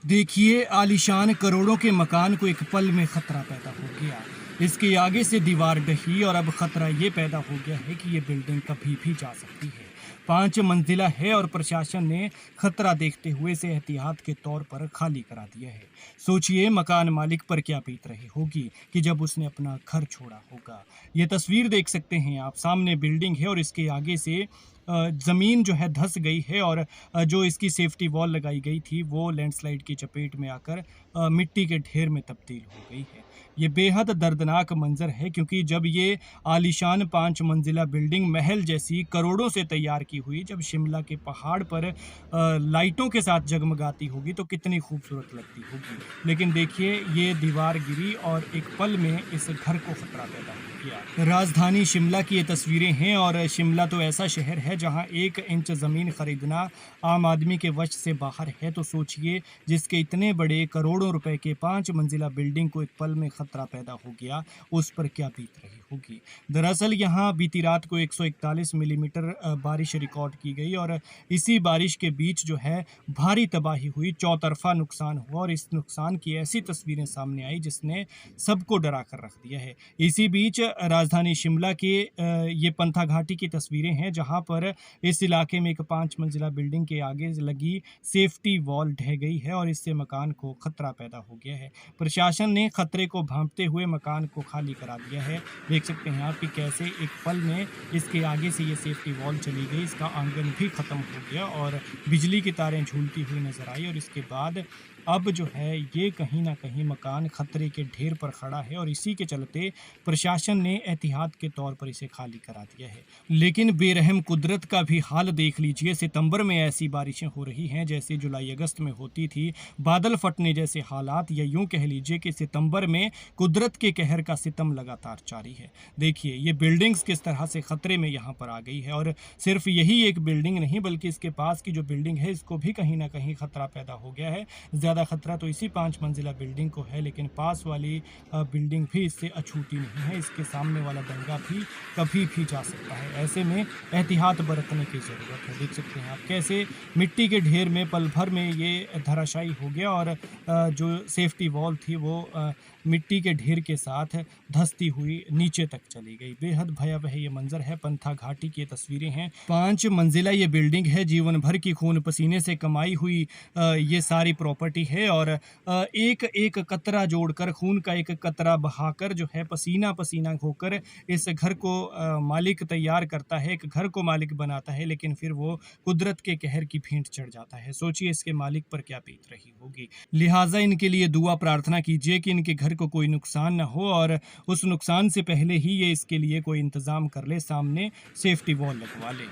देखिए, आलीशान करोड़ों के मकान को एक पल में खतरा पैदा हो गया। इसके आगे से दीवार ढही और अब खतरा ये पैदा हो गया है कि ये बिल्डिंग कभी भी जा सकती है। 5 मंजिला है और प्रशासन ने खतरा देखते हुए इसे एहतियात के तौर पर खाली करा दिया है। सोचिए मकान मालिक पर क्या बीत रही होगी कि जब उसने अपना घर छोड़ा होगा। ये तस्वीर देख सकते हैं आप, सामने बिल्डिंग है और इसके आगे से ज़मीन जो है धँस गई है और जो इसकी सेफ्टी वॉल लगाई गई थी वो लैंडस्लाइड की चपेट में आकर मिट्टी के ढेर में तब्दील हो गई है। ये बेहद दर्दनाक मंज़र है क्योंकि जब ये आलीशान 5 मंजिला बिल्डिंग महल जैसी करोड़ों से तैयार की हुई, जब शिमला के पहाड़ पर लाइटों के साथ जगमगाती होगी तो कितनी खूबसूरत लगती होगी। लेकिन देखिए, ये दीवार गिरी और एक पल में इस घर को खतरा पैदा हो गया। राजधानी शिमला की ये तस्वीरें हैं और शिमला तो ऐसा शहर है जहां 1 इंच ज़मीन खरीदना आम आदमी के वश से बाहर है, तो सोचिए जिसके इतने बड़े करोड़ों रुपए के 5 मंजिला बिल्डिंग को एक पल में खतरा पैदा हो गया, उस पर क्या बीत रही होगी। दरअसल यहाँ बीती रात को 141 मिलीमीटर बारिश रिकॉर्ड की गई और इसी बारिश के बीच जो है भारी तबाही हुई, चौतरफा नुकसान हुआ और इस नुकसान की ऐसी तस्वीरें सामने आई जिसने सबको डरा कर रख दिया है। इसी बीच राजधानी शिमला के ये पंथा घाटी की तस्वीरें हैं जहां पर इस इलाके में एक 5 मंजिला बिल्डिंग के आगे लगी सेफ्टी वॉल ढह गई है और इससे मकान को खतरा पैदा हो गया है। प्रशासन ने खतरे को भांपते हुए मकान को खाली करा दिया है। देख सकते हैं आप कि कैसे एक पल में इसके आगे से ये सेफ्टी वॉल चली गई, इसका आंगन भी ख़त्म हो गया और बिजली की तारें झूलती हुई नज़र आई और इसके बाद अब जो है ये कहीं ना कहीं मकान खतरे के ढेर पर खड़ा है और इसी के चलते प्रशासन ने एहतियात के तौर पर इसे खाली करा दिया है। लेकिन बेरहम कुदरत का भी हाल देख लीजिए। सितंबर में ऐसी बारिशें हो रही हैं जैसे जुलाई अगस्त में होती थी, बादल फटने जैसे हालात, या यूं कह लीजिए कि सितंबर में कुदरत के कहर का सितम लगातार जारी है। देखिए ये बिल्डिंग्स किस तरह से खतरे में यहाँ पर आ गई है और सिर्फ यही एक बिल्डिंग नहीं बल्कि इसके पास की जो बिल्डिंग है इसको भी कहीं ना कहीं खतरा पैदा हो गया है। ज़्यादा खतरा तो इसी 5 मंजिला बिल्डिंग को है, लेकिन पास वाली बिल्डिंग भी इससे अछूती नहीं है। इसके सामने वाला दंगा भी कभी भी जा सकता है। ऐसे में एहतियात बरतने की ज़रूरत है। देख सकते हैं आप कैसे मिट्टी के ढेर में पल भर में ये धराशायी हो गया और जो सेफ्टी वॉल थी वो मिट्टी के ढेर के साथ धंसती हुई नीचे तक चली गई। बेहद भयावह ये मंजर है। पंथा घाटी की तस्वीरें हैं। 5 मंजिला ये बिल्डिंग है, जीवन भर की खून पसीने से कमाई हुई ये सारी प्रॉपर्टी है और एक एक कतरा जोड़कर, खून का एक कतरा बहाकर जो है पसीना पसीना होकर इस घर को मालिक तैयार करता है, एक घर को मालिक बनाता है, लेकिन फिर वो कुदरत के कहर की भेंट चढ़ जाता है। सोचिए इसके मालिक पर क्या बीत रही होगी। लिहाजा इनके लिए दुआ प्रार्थना कीजिए कि इनके घर को कोई नुकसान ना हो और उस नुकसान से पहले ही ये इसके लिए कोई इंतज़ाम कर ले, सामने सेफ्टी वॉल लगवा ले।